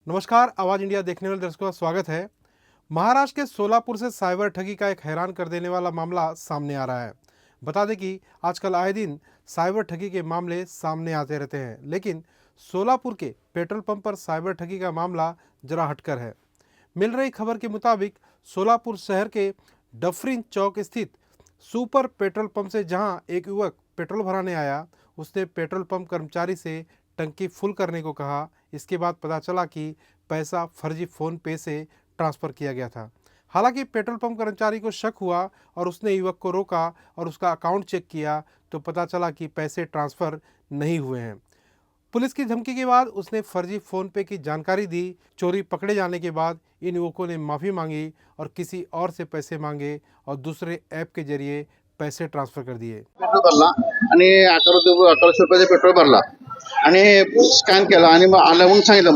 नमस्कार, आवाज इंडिया देखने वाले दर्शकों का स्वागत है। महाराष्ट्र के सोलापुर से साइबर ठगी का एक हैरान कर देने वाला मामला सामने आ रहा है। बता दें कि आजकल आए दिन साइबर ठगी के मामले सामने आते रहते हैं, लेकिन सोलापुर के पेट्रोल पंप पर साइबर ठगी का मामला जरा हटकर है। मिल रही खबर के मुताबिक सोलापुर शहर के डफरिन चौक स्थित सुपर पेट्रोल पंप से जहां एक युवक पेट्रोल भराने आया, उसने पेट्रोल पंप कर्मचारी से टंकी फुल करने को कहा। इसके बाद पता चला कि पैसा फर्जी फ़ोन पे से ट्रांसफ़र किया गया था। हालांकि पेट्रोल पंप कर्मचारी को शक हुआ और उसने युवक को रोका और उसका अकाउंट चेक किया तो पता चला कि पैसे ट्रांसफ़र नहीं हुए हैं। पुलिस की धमकी के बाद उसने फर्जी फ़ोन पे की जानकारी दी। चोरी पकड़े जाने के बाद इन युवकों ने माफ़ी मांगी और किसी और से पैसे मांगे और दूसरे ऐप के जरिए पैसे ट्रांसफ़र कर दिए। पेट्रोल भरला आणि 1100 रुपयाचा पेट्रोल भरला आणि स्कॅन केला आणि मग आलं म्हणून सांगितलं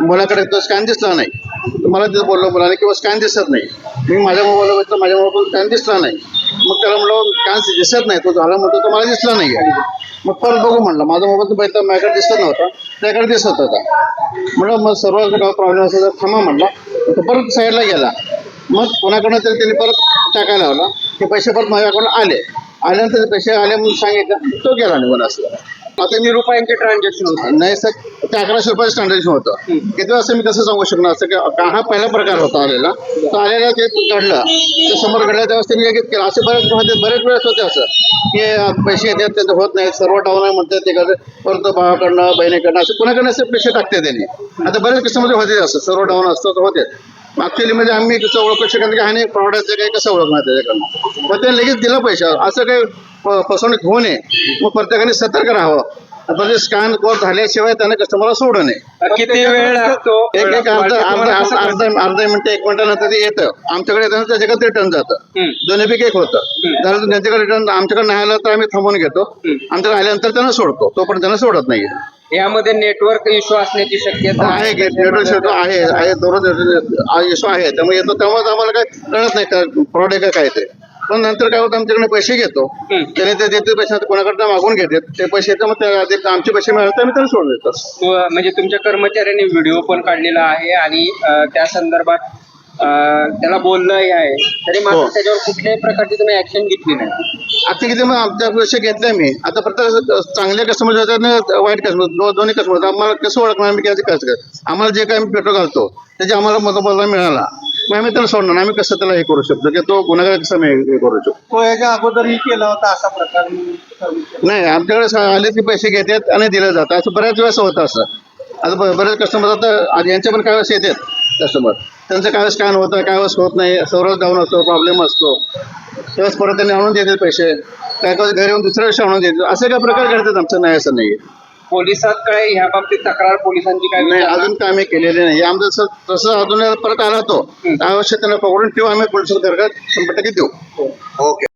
मुलाकडे तो स्कॅन दिसला नाही। मला ते बोललो मुलाने की स्कॅन दिसत नाही। मी माझ्या मोबाईलला बघितलं, माझ्या मोबाईलला स्कॅन दिसला नाही। मग त्याला म्हणलं स्कॅन दिसत नाही, तो झाला म्हणतो तो मला दिसला नाही। मग परत बघू म्हणलं, माझा मोबाईल बघितला, माझ्याकडे दिसत नव्हता, त्याकडे दिसत होता। म्हणलं मग सर्व प्रॉब्लेम असेल तर थांबा म्हणला। तो परत साईडला गेला। मग कोणाकडनं तरी त्यांनी परत टाकायला लावला, ते पैसे परत माझ्याकडून आल्यानंतर पैसे आले म्हणून सांगितलं, तो गेला निघून असं। आता मी रुपयांचे ट्रान्झॅक्शन होतं नाही सर, ते 1100 रुपयाचं ट्रान्झॅक्शन होतं। किती वाजता मी कसं सांगू शकणार असं की हा पहिला प्रकार होता आलेला, तो आलेला ते घडलं, ते समोर घडलं त्यावेळेस त्यांनी लगेच केलं। असे बरेच वेळेस होते असं की पैसे येतात त्यांचं होत नाही, सर्व डाऊन आहे म्हणतात, ते करतात परत भावाकडनं बहिणीकडनं असं कुणाकडनं असे पैसे टाकते त्यांनी। आता बरेच किस्सामध्ये होते असं, सर्व डाऊन असतं तर होते। ऍक्च्युअली म्हणजे आम्ही कसं ओळखू शकत की हा नाही प्रॉडक्टचं काही कसं ओळखणार त्याच्याकडनं, मग ते लगेच दिलं पैसे। असं काही फसवणूक होऊ नये, मग प्रत्येकाने सतर्क राहावं। म्हणजे स्कॅन कोड झाल्याशिवाय त्याने कस्टमरला सोडू नये। किती वेळ लागतो? एक अर्धा मिनिट 1 मिनिटानंतर ते येतं आमच्याकडे, येतं त्याच्याकडे रिटर्न जातं। दोन्हीपैकी एक होतं, त्यानंतर त्यांच्याकडे रिटर्न आमच्याकडे नाही आलं तर आम्ही थांबवून घेतो, आमच्याकडे आल्यानंतर त्यांना सोडतो, तोपर्यंत त्यांना सोडत नाही। यामध्ये नेटवर्क इश्यू असण्याची शक्यता आहे, नेटवर्क इश्यू आहे, दररोज इश्यू आहे, त्यामुळे येतो तेव्हाच आम्हाला काय कळत नाही का फ्रॉड आहे का काय ते। पण नंतर काय होतं, आमच्याकडे पैसे घेतो, त्याने ते देते पैसे कोणाकडनं मागून घेतात, ते पैसे येतात, मग आमचे पैसे मिळाले तर आम्ही त्यांना सोडून देतो। म्हणजे तुमच्या कर्मचाऱ्यांनी व्हिडिओ पण काढलेला आहे आणि त्या संदर्भात त्याला बोलणंही आहे, तरी मात्र त्याच्यावर कुठल्याही प्रकारची तुम्ही ऍक्शन घेतली नाही। आता किती मग आमच्या पैसे घेतले मी, आता प्रत्येक चांगले कस्टमर होतात, वाईट कस्टमर, दोन्ही कस्टमर आम्हाला कसं ओळखणार आम्ही कसं करायचं। आम्हाला जे काय आम्ही पेट्रोल घालतो त्याचे आम्हाला मतबदला मिळाला, मग आम्ही त्याला सोडणार, आम्ही कसं त्याला हे करू शकतो की तो गुन्हेगार कसं हे करू शकतो। तो याच्या अगोदरही केला होता असा प्रकार? नाही, आमच्याकडे आले ते पैसे घेतात आणि दिले जातात, असं बऱ्याच वेळेस होतं असं। आता बरेच कस्टमर आता यांच्या पण काय वेळेस येतात कस्टमर, त्यांचं काय वेळेस स्कॅन होतं, काय वेळेस होत नाही, सर्वच डाऊन असतो, प्रॉब्लेम असतो, त्यावेळेस परत त्यांनी आणून देतात पैसे, काय घरी येऊन दुसऱ्या दिवशी आणून देतात, असे काय प्रकार घडतात आमचं। नाही असं नाही। पोलिसात काय ह्या बाबतीत तक्रार पोलिसांची काय नाही, अजून काय आम्ही केलेले नाही। आमचं तसं अजून परत आला तो आवश्यक त्यांना पकडून ठेवू, आम्ही पोलिसात 100% देऊ। ओके।